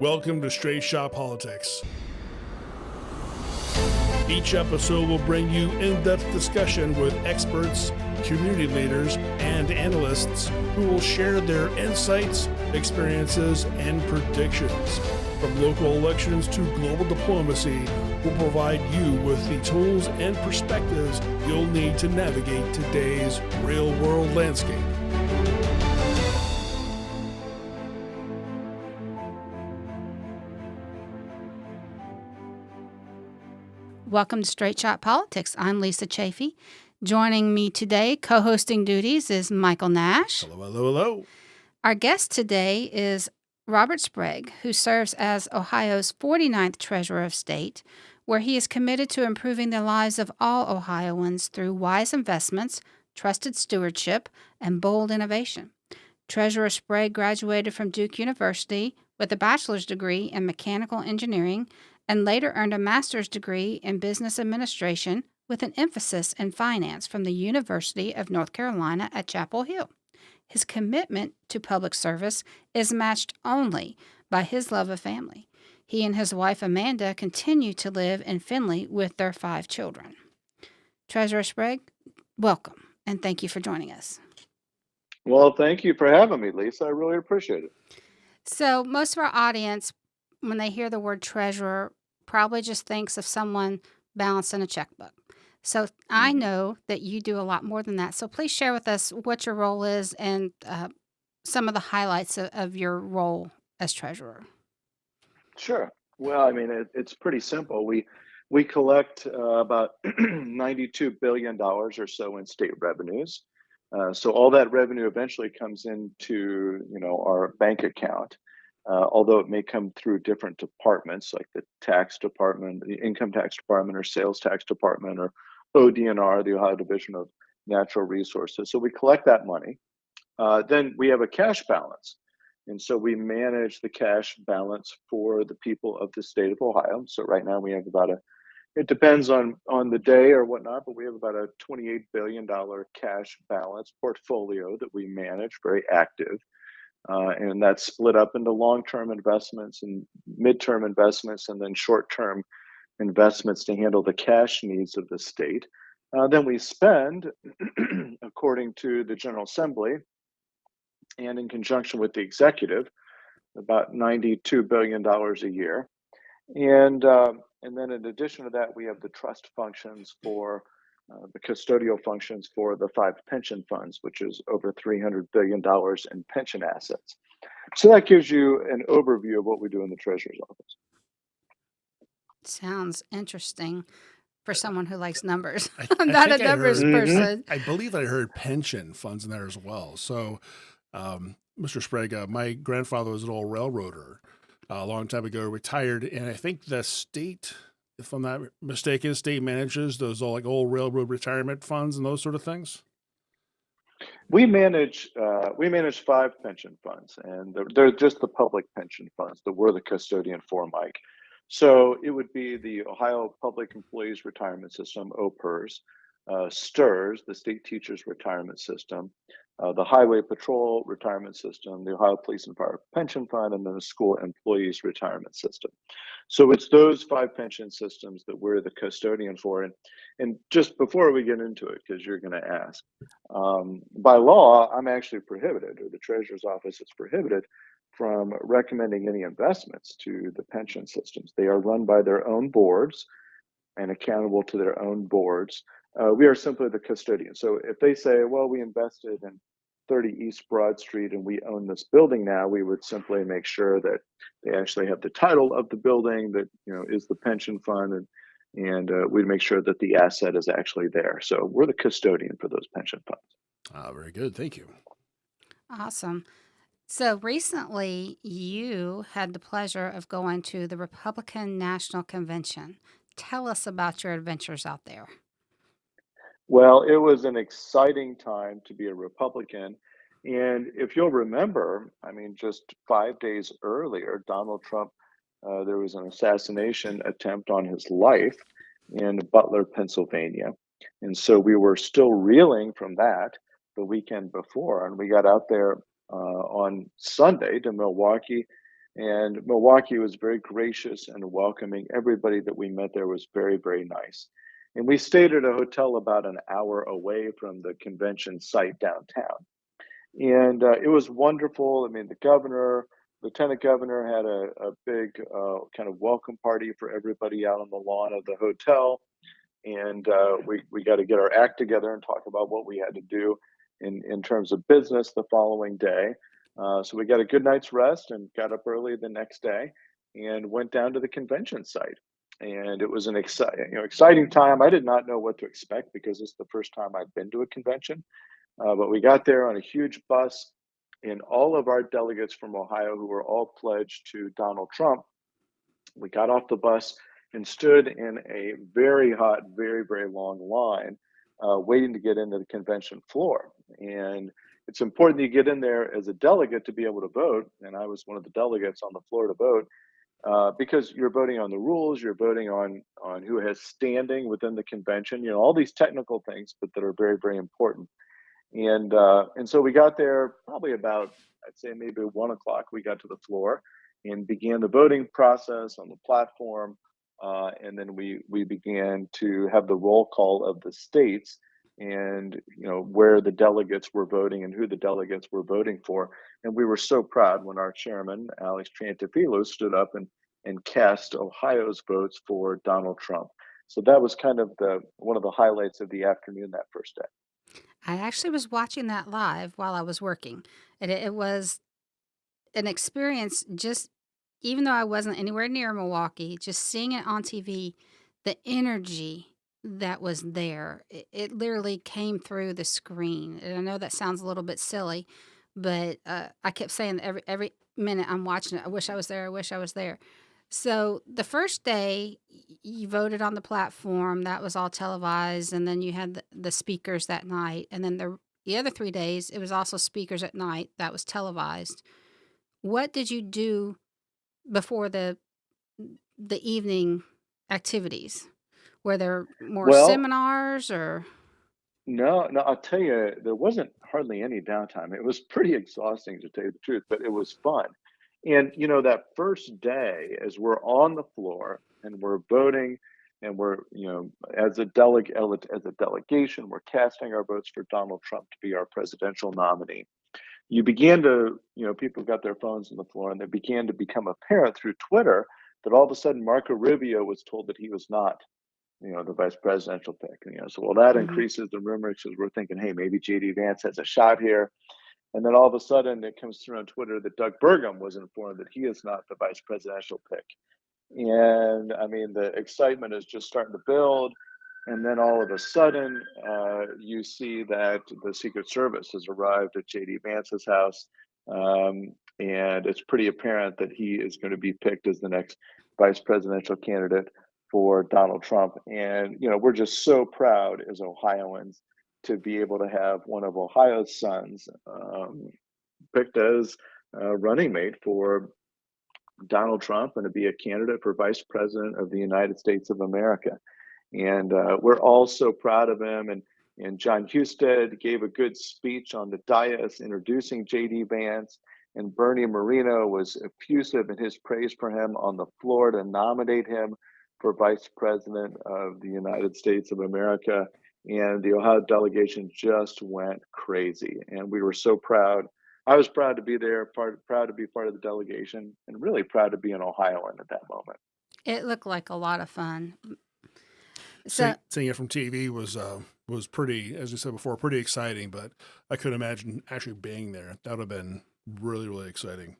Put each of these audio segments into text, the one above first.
Welcome to Straight Shot Politics. Each episode will bring you in-depth discussion with experts, community leaders, and analysts who will share their insights, experiences, and predictions. From local elections to global diplomacy, we'll provide you with the tools and perspectives you'll need to navigate today's real-world landscape. Welcome to Straight Shot Politics. I'm Lisa Chafee. Joining me today, co-hosting duties, is Michael Nash. Hello, hello, hello. Our guest today is Robert Sprague, who serves as Ohio's 49th Treasurer of State, where he is committed to improving the lives of all Ohioans through wise investments, trusted stewardship, and bold innovation. Treasurer Sprague graduated from Duke University with a bachelor's degree in mechanical engineering and later earned a master's degree in business administration with an emphasis in finance from the University of North Carolina at Chapel Hill. His commitment to public service is matched only by his love of family. He and his wife Amanda continue to live in Findlay with their 5 children. Treasurer Sprague, welcome, and thank you for joining us. Well, thank you for having me, Lisa. I really appreciate it. So most of our audience, when they hear the word treasurer, probably just thinks of someone balancing a checkbook. So I know that you do a lot more than that. So please share with us what your role is and some of the highlights of your role as treasurer. Sure. Well, I mean, it's pretty simple. We collect about $92 billion or so in state revenues. So all that revenue eventually comes into, our bank account. Although it may come through different departments like the tax department, the income tax department, or sales tax department, or ODNR, the Ohio Division of Natural Resources. So we collect that money. Then we have a cash balance. And so we manage the cash balance for the people of the state of Ohio. So right now we have it depends on the day or whatnot, but we have about a $28 billion cash balance portfolio that we manage, very active. And that's split up into long-term investments and mid-term investments and then short-term investments to handle the cash needs of the state. Then we spend, according to the General Assembly and in conjunction with the executive, about $92 billion a year. And then in addition to that, we have the trust functions for the custodial functions for the 5 pension funds, which is over $300 billion in pension assets. So that gives you an overview of what we do in the Treasurer's office. Sounds interesting for someone who likes numbers. I'm not a numbers person. I believe I heard pension funds in there as well. So, Mr. Sprague, my grandfather was an old railroader a long time ago, retired, and I think the state, if I'm not mistaken, state manages those all like old railroad retirement funds and those sort of things. We manage 5 pension funds, and they're just the public pension funds that we're the custodian for, Mike. So it would be the Ohio Public Employees Retirement System, OPERS, STRS, the State Teachers Retirement System, the Highway Patrol Retirement System, the Ohio Police and Fire Pension Fund, and then the School Employees Retirement System. So it's those 5 pension systems that we're the custodian for. And just before we get into it, because you're going to ask, by law, I'm actually prohibited, or the Treasurer's Office is prohibited from recommending any investments to the pension systems. They are run by their own boards and accountable to their own boards. We are simply the custodian. So if they say, well, we invested in 30 East Broad Street and we own this building now, we would simply make sure that they actually have the title of the building that is the pension fund, and we'd make sure that the asset is actually there. So we're the custodian for those pension funds. Very good. Thank you. Awesome. So recently you had the pleasure of going to the Republican National Convention. Tell us about your adventures out there. Well, it was an exciting time to be a Republican. And if you'll remember, I mean, just 5 days earlier, Donald Trump, there was an assassination attempt on his life in Butler, Pennsylvania. And so we were still reeling from that the weekend before. And we got out there on Sunday to Milwaukee And Milwaukee was very gracious and welcoming. Everybody that we met there was very, very nice. And we stayed at a hotel about an hour away from the convention site downtown. And it was wonderful. I mean, the governor, lieutenant governor had a big kind of welcome party for everybody out on the lawn of the hotel. And we got to get our act together and talk about what we had to do in terms of business the following day. So we got a good night's rest and got up early the next day and went down to the convention site. And it was an exciting time. I did not know what to expect because it's the first time I've been to a convention. But we got there on a huge bus, and all of our delegates from Ohio, who were all pledged to Donald Trump, we got off the bus and stood in a very hot, very, very long line, waiting to get into the convention floor. And it's important that you get in there as a delegate to be able to vote. And I was one of the delegates on the floor to vote. Because you're voting on the rules, you're voting on who has standing within the convention, all these technical things, but that are very, very important. And so we got there probably about, I'd say maybe 1 o'clock. We got to the floor and began the voting process on the platform, and then we began to have the roll call of the states and where the delegates were voting and who the delegates were voting for. And we were so proud when our chairman, Alex Triantafilo, stood up and cast Ohio's votes for Donald Trump. So that was kind of one of the highlights of the afternoon that first day. I actually was watching that live while I was working, and it was an experience. Just even though I wasn't anywhere near Milwaukee, just seeing it on TV, the energy that was there, it literally came through the screen. And I know that sounds a little bit silly, but I kept saying every minute I'm watching it, I wish I was there. I wish I was there. So the first day, you voted on the platform. That was all televised, and then you had the speakers that night, and then the other 3 days, it was also speakers at night. That was televised. What did you do before the evening activities? Were there more Well, seminars or? no, no, I'll tell you, there wasn't hardly any downtime. It was pretty exhausting to tell you the truth, but it was fun. And that first day, as we're on the floor and we're voting, and we're, as a delegation, we're casting our votes for Donald Trump to be our presidential nominee. You began to, people got their phones on the floor, and it began to become apparent through Twitter that all of a sudden Marco Rubio was told that he was not the vice presidential pick. So well, that Mhm. increases the rumors because we're thinking, hey, maybe JD Vance has a shot here. And then all of a sudden it comes through on Twitter that Doug Burgum was informed that he is not the vice presidential pick. And I mean, the excitement is just starting to build. And then all of a sudden, you see that the Secret Service has arrived at JD Vance's house. And it's pretty apparent that he is going to be picked as the next vice presidential candidate for Donald Trump. And, we're just so proud as Ohioans to be able to have one of Ohio's sons picked as running mate for Donald Trump and to be a candidate for vice president of the United States of America. And we're all so proud of him. And John Husted gave a good speech on the dais introducing J.D. Vance. And Bernie Moreno was effusive in his praise for him on the floor to nominate him for vice president of the United States of America. And the Ohio delegation just went crazy. And we were so proud. I was proud to be there, proud to be part of the delegation, and really proud to be an Ohioan at that moment. It looked like a lot of fun. So Seeing it from TV was pretty, as you said before, pretty exciting. But I couldn't imagine actually being there. That would have been really, really exciting.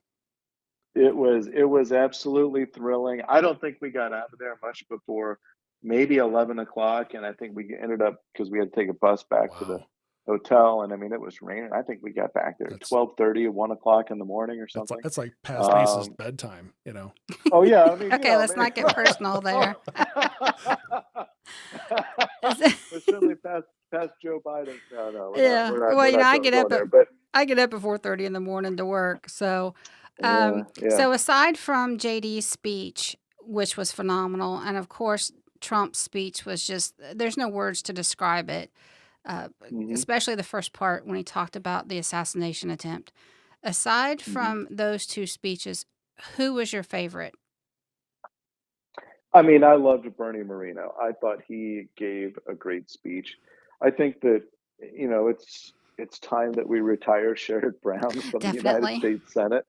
It was absolutely thrilling. I don't think we got out of there much before maybe 11 o'clock, and I think we ended up because we had to take a bus back to the Wow, hotel, and I mean it was raining. I think we got back there at that's 12:30, 1 o'clock in the morning or that's like something. that's like past Ace's Um, bedtime. oh yeah, I mean okay, let's maybe not get personal there. we're certainly past Joe Biden. No, Yeah. Well, we're not I going get up there. at But at 4:30 in the morning to work. So, yeah. so aside from JD's speech, which was phenomenal, and of course Trump's speech was just there's no words to describe it. Uh, Hmm. Especially the first part when he talked about the assassination attempt. Aside Hmm. from those two speeches, Who was your favorite? I mean, I loved Bernie Moreno. I thought he gave a great speech. I think that, it's time that we retire Sherrod Brown from the United Definitely. States Senate.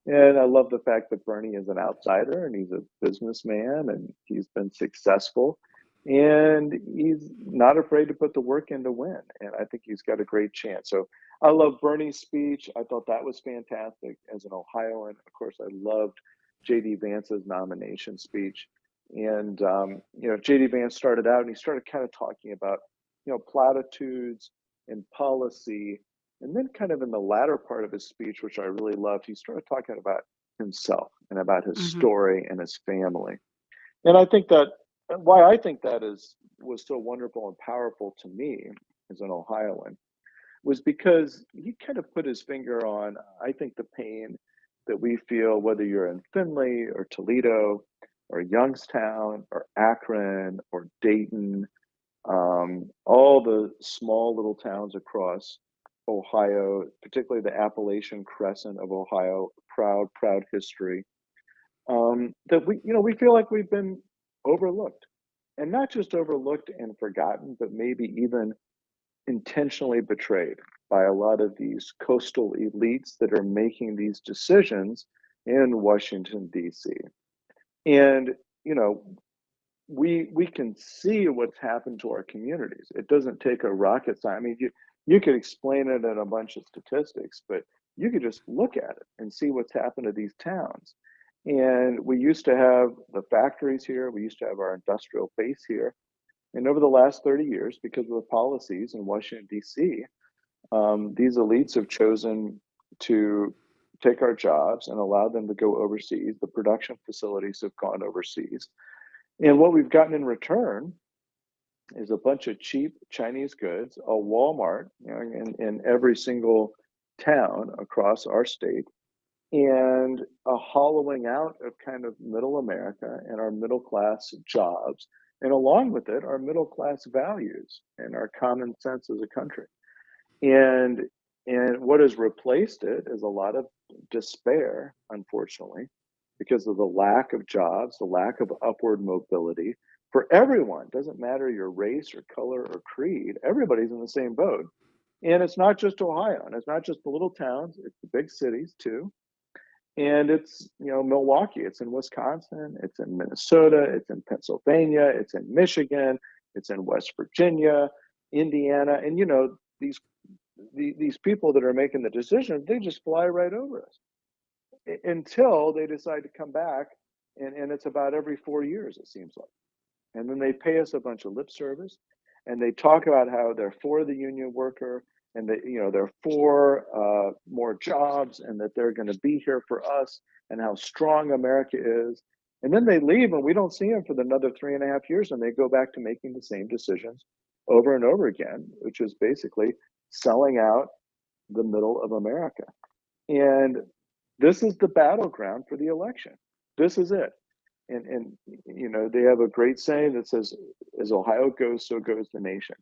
And I love the fact that Bernie is an outsider and he's a businessman and he's been successful and he's not afraid to put the work in to win. And I think he's got a great chance. So I love Bernie's speech. I thought that was fantastic as an Ohioan. Of course, I loved JD Vance's nomination speech. And, JD Vance started out and he started kind of talking about, platitudes and policy, and then, kind of in the latter part of his speech, which I really loved, he started talking about himself and about his Hmm. story and his family. And I think that why I think that was so wonderful and powerful to me as an Ohioan was because he kind of put his finger on, I think, the pain that we feel, whether you're in Findlay or Toledo or Youngstown or Akron or Dayton, all the small little towns across Ohio, particularly the Appalachian Crescent of Ohio, proud, proud history. That we feel like we've been overlooked, and not just overlooked and forgotten, but maybe even intentionally betrayed by a lot of these coastal elites that are making these decisions in Washington D.C. And you know, we can see what's happened to our communities. It doesn't take a rocket science. I mean, you could explain it in a bunch of statistics, but you could just look at it and see what's happened to these towns. And we used to have the factories here. We used to have our industrial base here. And over the last 30 years, because of the policies in Washington, D.C., these elites have chosen to take our jobs and allow them to go overseas. The production facilities have gone overseas. And what we've gotten in return is a bunch of cheap Chinese goods, a Walmart, in every single town across our state, and a hollowing out of kind of middle America and our middle class jobs. And along with it, our middle class values and our common sense as a country. And what has replaced it is a lot of despair, unfortunately, because of the lack of jobs, the lack of upward mobility for everyone. Doesn't matter your race or color or creed, everybody's in the same boat. And it's not just Ohio, and it's not just the little towns, it's the big cities too. And it's, Milwaukee, it's in Wisconsin, it's in Minnesota, it's in Pennsylvania, it's in Michigan, it's in West Virginia, Indiana. And these these people that are making the decisions, they just fly right over us until they decide to come back. And it's about every 4 years, it seems like. And then they pay us a bunch of lip service and they talk about how they're for the union worker and that, they're for more jobs and that they're going to be here for us and how strong America is. And then they leave and we don't see them for another 3.5 years and they go back to making the same decisions over and over again, which is basically selling out the middle of America. And this is the battleground for the election. This is it. And they have a great saying that says, as Ohio goes, so goes the nation.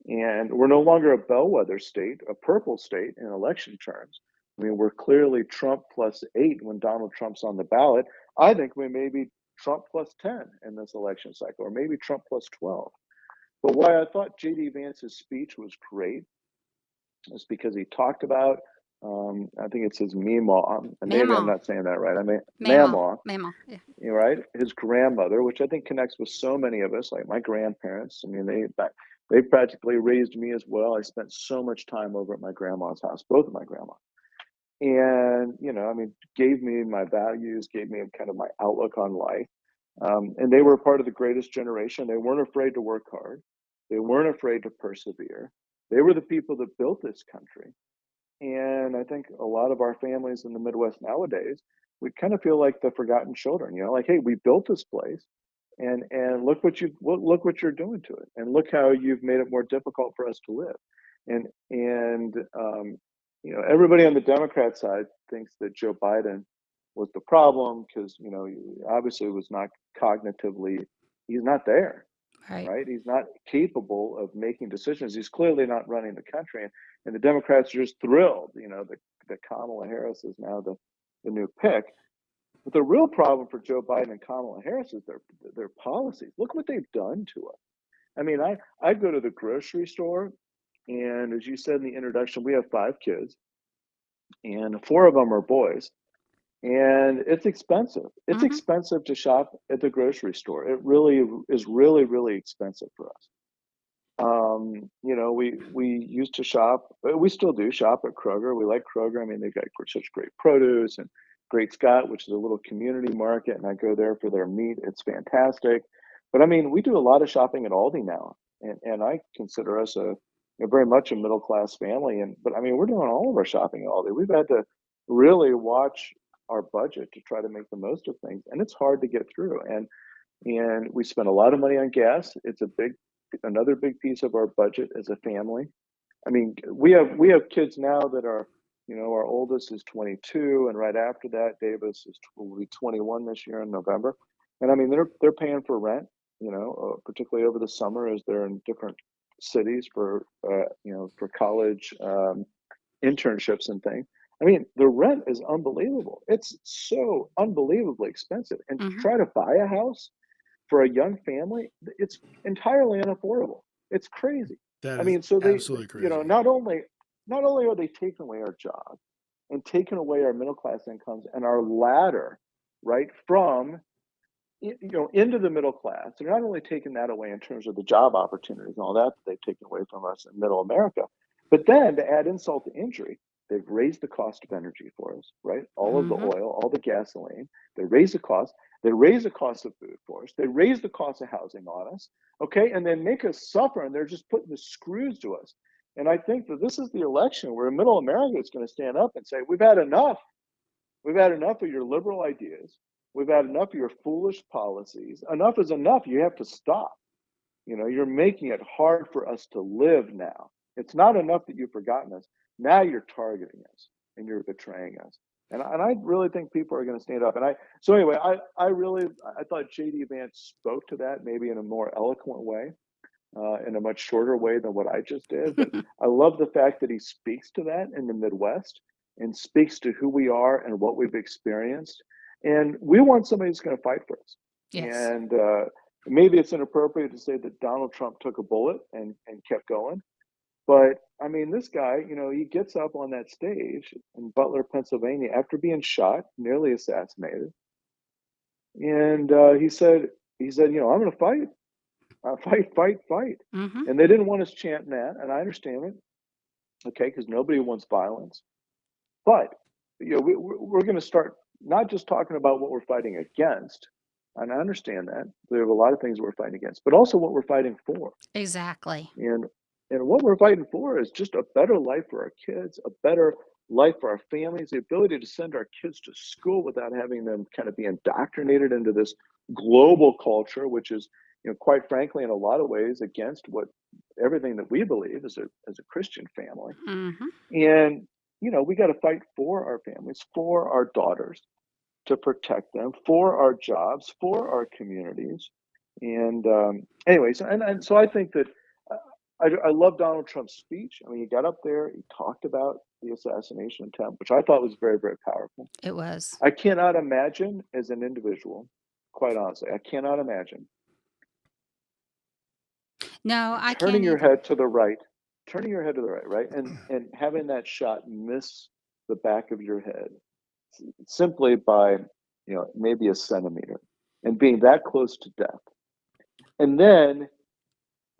And we're no longer a bellwether state, a purple state in election terms. I mean, we're clearly Trump +8 when Donald Trump's on the ballot. I think we may be Trump +10 in this election cycle, or maybe Trump +12. But why I thought JD Vance's speech was great is because he talked about, I think it's his Meemaw, and maybe I'm Mama. not saying that right. I mean, Mama. Mamaw, Mama. Yeah. right? His grandmother, which I think connects with so many of us, like my grandparents. I mean, they practically raised me as well. I spent so much time over at my grandma's house, both of my grandmas. And, I mean, gave me my values, gave me kind of my outlook on life. And they were part of the greatest generation. They weren't afraid to work hard. They weren't afraid to persevere. They were the people that built this country. And I think a lot of our families in the Midwest nowadays, we kind of feel like the forgotten children, like, hey, we built this place and look what you're doing to it. And look how you've made it more difficult for us to live. And everybody on the Democrat side thinks that Joe Biden was the problem because, obviously was not cognitively, he's not there, Right. right? He's not capable of making decisions. He's clearly not running the country. And the Democrats are just thrilled, that Kamala Harris is now the new pick. But the real problem for Joe Biden and Kamala Harris is their policies. Look what they've done to us. I mean, I go to the grocery store, and as you said in the introduction, we have 5 kids, and 4 of them are boys, and it's expensive. It's Hmm. expensive to shop at the grocery store. It really is really, really expensive for us. We used to shop. We still do shop at Kroger. We like Kroger. I mean, they've got such great produce and Great Scott, which is a little community market, and I go there for their meat. It's fantastic. But I mean, we do a lot of shopping at Aldi now, and I consider us very much a middle class family. But I mean, we're doing all of our shopping at Aldi. We've had to really watch our budget to try to make the most of things, and it's hard to get through. And we spend a lot of money on gas. It's another big piece of our budget as a family. I mean, we have kids now that are, our oldest is 22, and right after that, Davis will be 21 this year in November. And I mean, they're paying for rent, particularly over the summer as they're in different cities for college internships and things. I mean, the rent is unbelievable. It's so unbelievably expensive, and to Hmm. try to buy a house for a young family, it's entirely unaffordable. It's crazy. That I is mean, so absolutely crazy. not only are they taking away our job and taking away our middle class incomes and our ladder, right, from into the middle class. They're not only taking that away in terms of the job opportunities and all that they've taken away from us in middle America, but then to add insult to injury, they've raised the cost of energy for us, right? All of the Hmm. oil, all the gasoline, they raise the cost. They raise the cost of food for us. They raise the cost of housing on us, okay? And then make us suffer, and they're just putting the screws to us. And I think that this is the election where middle America is going to stand up and say, we've had enough. We've had enough of your liberal ideas. We've had enough of your foolish policies. Enough is enough. You have to stop. You're making it hard for us to live now. It's not enough that you've forgotten us. Now you're targeting us and you're betraying us. And I really think people are going to stand up. So anyway, I thought JD Vance spoke to that maybe in a more eloquent way, in a much shorter way than what I just did. But I love the fact that he speaks to that in the Midwest and speaks to who we are and what we've experienced. And we want somebody who's going to fight for us. Yes. And maybe it's inappropriate to say that Donald Trump took a bullet and kept going. But I mean, this guy, he gets up on that stage in Butler, Pennsylvania, after being shot, nearly assassinated, and he said, I'm going to fight. Fight, fight, fight. Hmm. And they didn't want us chanting that, and I understand it, okay, because nobody wants violence. But we're going to start not just talking about what we're fighting against, and I understand that there are a lot of things we're fighting against, but also what we're fighting for. Exactly. And what we're fighting for is just a better life for our kids, a better life for our families, the ability to send our kids to school without having them kind of be indoctrinated into this global culture, which is, quite frankly, in a lot of ways against what everything that we believe as a Christian family. Hmm. And we got to fight for our families, for our daughters, to protect them, for our jobs, for our communities. And anyways, and so I think that I love Donald Trump's speech. I mean, he got up there, he talked about the assassination attempt, which I thought was very, very powerful. It was. I cannot imagine as an individual, quite honestly, I cannot imagine No, I turning can't your either. head to the right, right, and having that shot miss the back of your head simply by, maybe a centimeter, and being that close to death. And then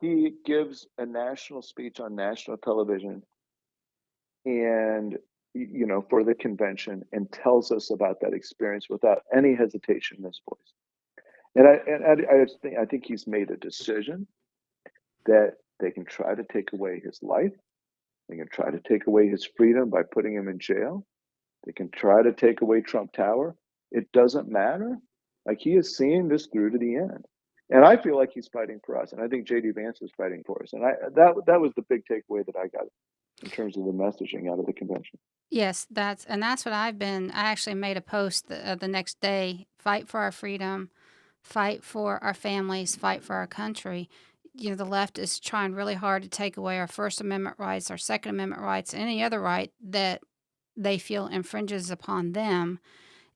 he gives a national speech on national television and for the convention, and tells us about that experience without any hesitation in his voice. And I think he's made a decision that they can try to take away his life. They can try to take away his freedom by putting him in jail. They can try to take away Trump Tower. It doesn't matter. Like, he is seeing this through to the end. And I feel like he's fighting for us. And I think JD Vance is fighting for us. And that was the big takeaway that I got in terms of the messaging out of the convention. Yes, that's what I've been. I actually made a post the next day: fight for our freedom, fight for our families, fight for our country. The left is trying really hard to take away our First Amendment rights, our Second Amendment rights, any other right that they feel infringes upon them.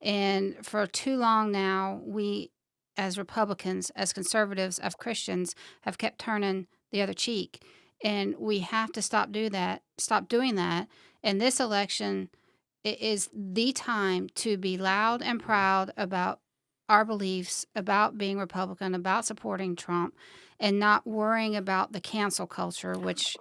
And for too long now, we, as Republicans, as conservatives, as Christians, have kept turning the other cheek. And we have to stop doing that. And this election is the time to be loud and proud about our beliefs, about being Republican, about supporting Trump, and not worrying about the cancel culture, which,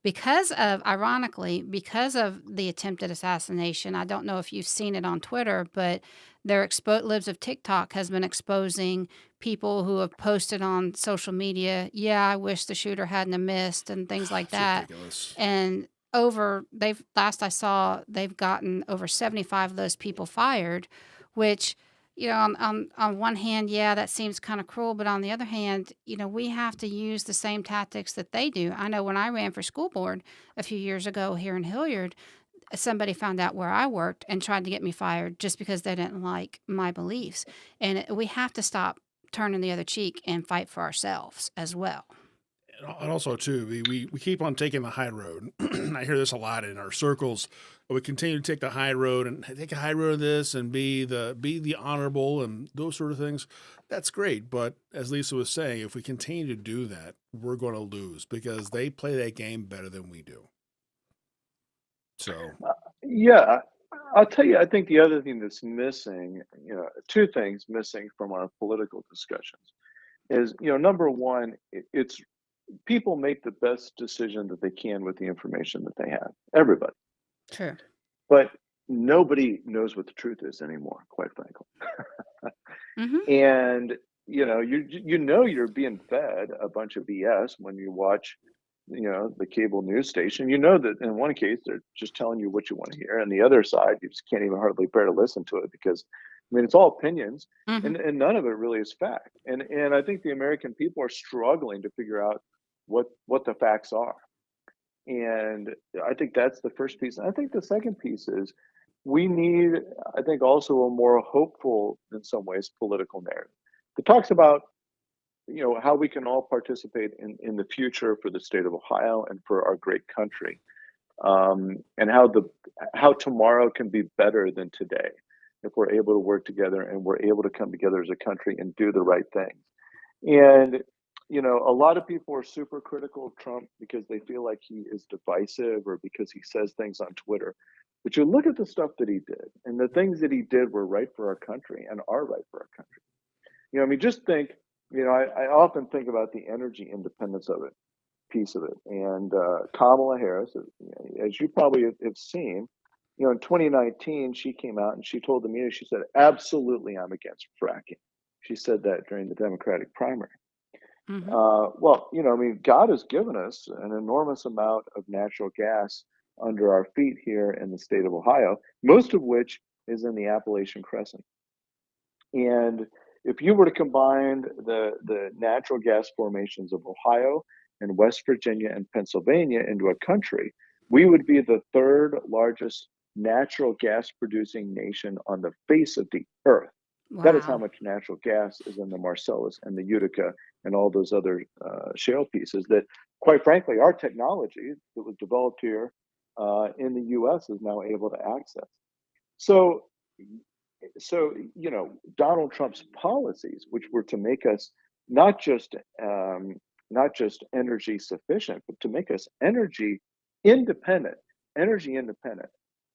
ironically, because of the attempted assassination, I don't know if you've seen it on Twitter, but Libs of TikTok has been exposing people who have posted on social media, yeah, I wish the shooter hadn't have missed, and things like It's that. ridiculous. And last I saw, they've gotten over 75 of those people fired, which, on one hand, yeah, that seems kind of cruel, but on the other hand, we have to use the same tactics that they do. I know when I ran for school board a few years ago here in Hilliard, somebody found out where I worked and tried to get me fired just because they didn't like my beliefs. And we have to stop turning the other cheek and fight for ourselves as well. And also, too, we keep on taking the high road. I hear this a lot in our circles. We continue to take the high road and take a high road of this and be the honorable and those sort of things. That's great. But as Lisa was saying, if we continue to do that, we're going to lose because they play that game better than we do. So, Yeah, I'll tell you, I think the other thing that's missing, two things missing from our political discussions is, number one, it's people make the best decision that they can with the information that they have. Everybody. True. But nobody knows what the truth is anymore, quite frankly. Mm-hmm. And you're being fed a bunch of BS when you watch, the cable news station. You know that in one case they're just telling you what you want to hear, and the other side you just can't even hardly bear to listen to it because, I mean, it's all opinions, Mm-hmm. and none of it really is fact. And I think the American people are struggling to figure out what the facts are. And I think that's the first piece. And I think the second piece is we need, I think, also a more hopeful, in some ways, political narrative that talks about, how we can all participate in the future for the state of Ohio and for our great country, and how tomorrow can be better than today if we're able to work together and we're able to come together as a country and do the right things. And, a lot of people are super critical of Trump because they feel like he is divisive or because he says things on Twitter. But you look at the stuff that he did, and the things that he did were right for our country and are right for our country. I mean, just think, I often think about the energy independence of it, piece of it. And Kamala Harris, as you probably have seen, in 2019, she came out and she told the media, she said, absolutely, I'm against fracking. She said that during the Democratic primary. Mm-hmm. Well, I mean, God has given us an enormous amount of natural gas under our feet here in the state of Ohio, most of which is in the Appalachian Crescent. And if you were to combine the natural gas formations of Ohio and West Virginia and Pennsylvania into a country, we would be the third largest natural gas producing nation on the face of the earth. That is how Wow. much natural gas is in the Marcellus and the Utica and all those other shale pieces that, quite frankly, our technology that was developed here in the US is now able to access. So, Donald Trump's policies, which were to make us not just not just energy sufficient, but to make us independent, energy independent,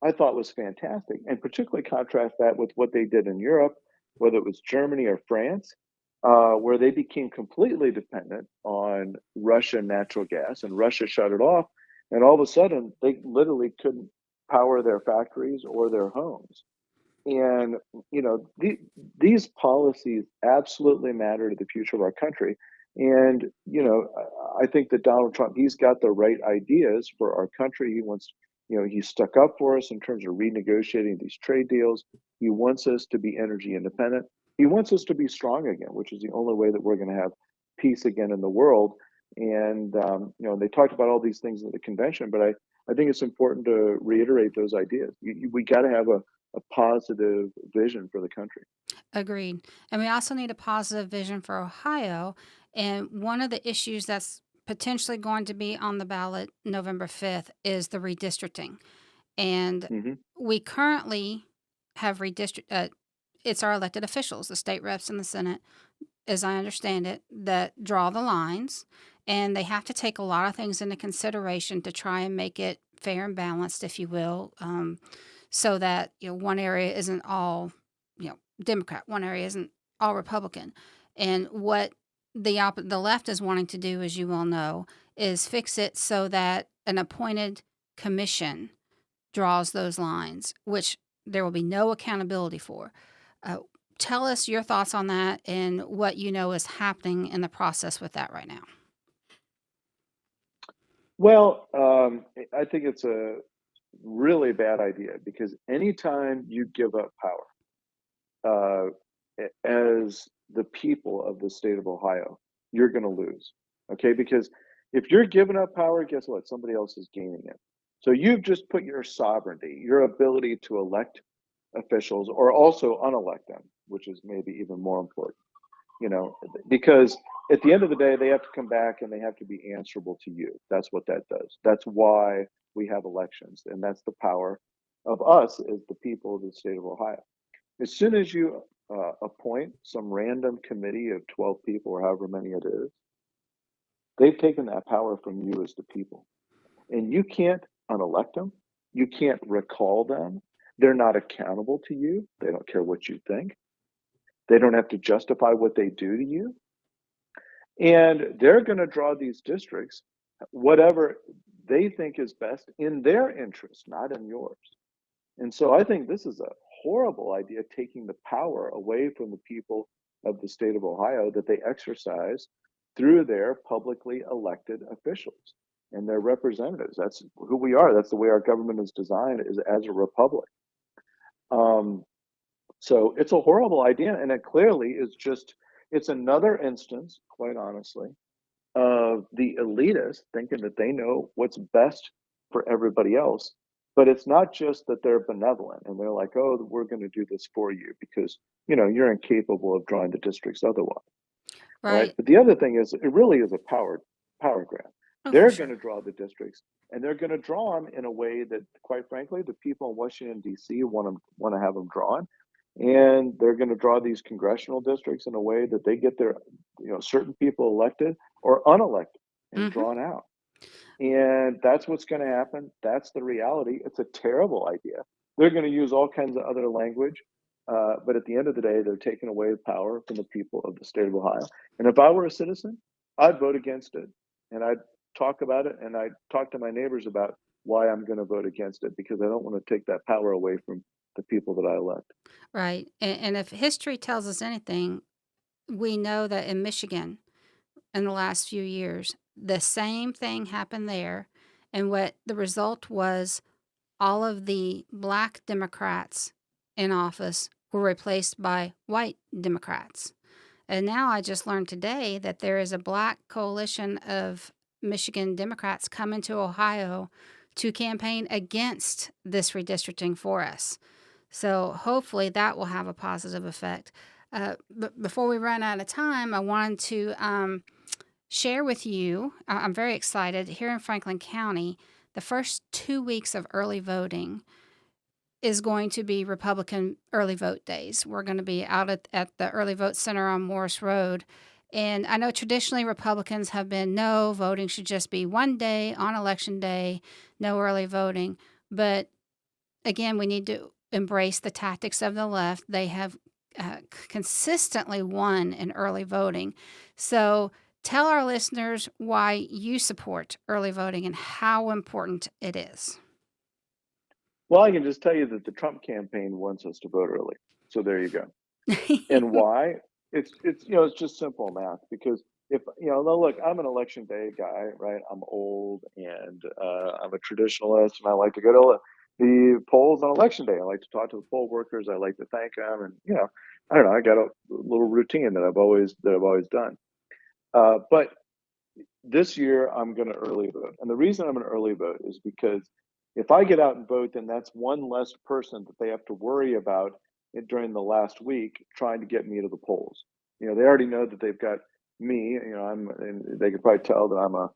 I thought was fantastic. And particularly contrast that with what they did in Europe, whether it was Germany or France, where they became completely dependent on Russian natural gas, and Russia shut it off, and all of a sudden they literally couldn't power their factories or their homes. And these policies absolutely matter to the future of our country. And I think that Donald Trump, he's got the right ideas for our country. He wants, he stuck up for us in terms of renegotiating these trade deals. He wants us to be energy independent. He wants us to be strong again, which is the only way that we're going to have peace again in the world. And they talked about all these things at the convention, but I think it's important to reiterate those ideas. We got to have a positive vision for the country. Agreed. And we also need a positive vision for Ohio. And one of the issues that's potentially going to be on the ballot November 5th is the redistricting. And Hmm. we currently have it's our elected officials, the state reps and the Senate, as I understand it, that draw the lines, and they have to take a lot of things into consideration to try and make it fair and balanced, if you will, so that one area isn't all Democrat, one area isn't all Republican, and what the left is wanting to do, as you well know, is fix it so that an appointed commission draws those lines, which there will be no accountability for. Uh, Tell us your thoughts on that and what you know is happening in the process with that right now. Well, I think it's a really bad idea because anytime you give up power as the people of the state of Ohio, you're going to lose. Okay, because if you're giving up power, guess what? Somebody else is gaining it. So you've just put your sovereignty, your ability to elect officials or also unelect them, which is maybe even more important, because at the end of the day, they have to come back and they have to be answerable to you. That's what that does. That's why we have elections. And that's the power of us as the people of the state of Ohio. As soon as you appoint some random committee of 12 people or however many it is, they've taken that power from you as the people. And you can't unelect them. You can't recall them. They're not accountable to you. They don't care what you think. They don't have to justify what they do to you. And they're going to draw these districts, whatever they think is best in their interest, not in yours. And so I think this is a horrible idea, taking the power away from the people of the state of Ohio that they exercise through their publicly elected officials and their representatives. That's who we are. That's the way our government is designed, is as a republic. So it's a horrible idea, and it clearly is it's another instance, quite honestly, of the elitists thinking that they know what's best for everybody else. But it's not just that they're benevolent and they're like, oh, we're going to do this for you because, you're incapable of drawing the districts otherwise. Right. Right. But the other thing is, it really is a power grab. Oh, for They're going sure. to draw the districts, and they're going to draw them in a way that, quite frankly, the people in Washington, D.C. want to have them drawn. And they're going to draw these congressional districts in a way that they get their, certain people elected or unelected and Hmm. drawn out. And that's what's going to happen. That's the reality. It's a terrible idea. They're going to use all kinds of other language. But at the end of the day, they're taking away power from the people of the state of Ohio. And if I were a citizen, I'd vote against it. And I'd talk about it, and I'd talk to my neighbors about why I'm going to vote against it, because I don't want to take that power away from the people that I elect. Right. And if history tells us anything, we know that in Michigan, in the last few years, the same thing happened there. And what the result was, all of the black Democrats in office were replaced by white Democrats. And now I just learned today that there is a black coalition of Michigan Democrats coming to Ohio to campaign against this redistricting for us. So hopefully that will have a positive effect. But before we run out of time, I wanted to share with you. I'm very excited. Here in Franklin County, the first 2 weeks of early voting is going to be Republican early vote days. We're going to be out at the Early Vote Center on Morris Road. And I know traditionally Republicans have been, no, voting should just be one day on election day, no early voting. But again, we need to embrace the tactics of the left. They have consistently won in early voting. So tell our listeners why you support early voting and how important it is. Well, I can just tell you that the Trump campaign wants us to vote early. So there you go. And why? It's just simple math, because if look, I'm an election day guy, right? I'm old and I'm a traditionalist, and I like to go to the polls on election day. I like to talk to the poll workers. I like to thank them, and I don't know. I got a little routine that I've always done. But this year I'm going to early vote, and the reason I'm going to early vote is because if I get out and vote, then that's one less person that they have to worry about during the last week trying to get me to the polls. They already know that they've got me. And they could probably tell that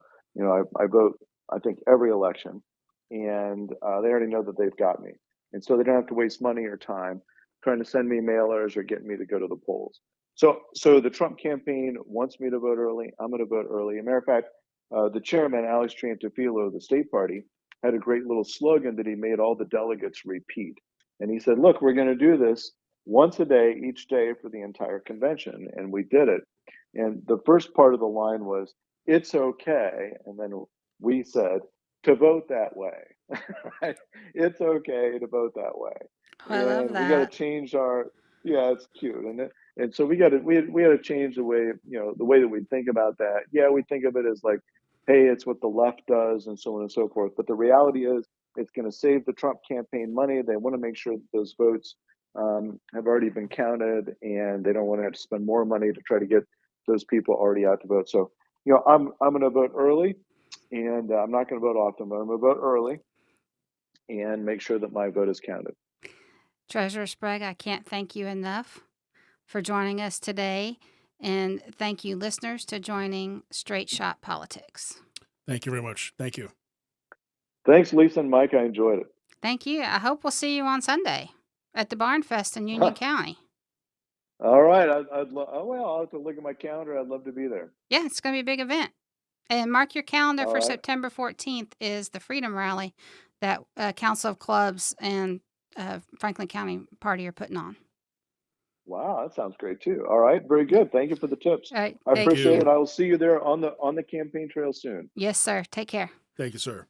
I vote, I think, every election, and they already know that they've got me, and so they don't have to waste money or time trying to send me mailers or getting me to go to the polls. So the Trump campaign wants me to vote early. I'm going to vote early. As a matter of fact, the chairman, Alex Triantafilo of the state party, had a great little slogan that he made all the delegates repeat. And he said, look, we're going to do this once a day, each day for the entire convention. And we did it. And the first part of the line was, it's okay. And then we said, to vote that way. Right? It's okay to vote that way. Oh, I love And we got to that. change our, yeah, it's cute. And so we got to, we had to change the way, the way that we think about that. Yeah, we think of it as like, hey, it's what the left does and so on and so forth. But the reality is, it's going to save the Trump campaign money. They want to make sure that those votes have already been counted, and they don't want to have to spend more money to try to get those people already out to vote. So, I'm going to vote early, and I'm not going to vote often, but I'm going to vote early and make sure that my vote is counted. Treasurer Sprague, I can't thank you enough for joining us today. And thank you, listeners, to joining Straight Shot Politics. Thank you very much. Thank you. Thanks, Lisa and Mike. I enjoyed it. Thank you. I hope we'll see you on Sunday at the Barn Fest in Union County. All right. I'll have to look at my calendar. I'd love to be there. Yeah, it's going to be a big event. And mark your calendar All for right. September 14th is the Freedom Rally that Council of Clubs and Franklin County Party are putting on. Wow, that sounds great too. All right, very good. Thank you for the tips. All right, I thank appreciate you. it. I will see you there on the campaign trail soon. Yes, sir. Take care. Thank you, sir.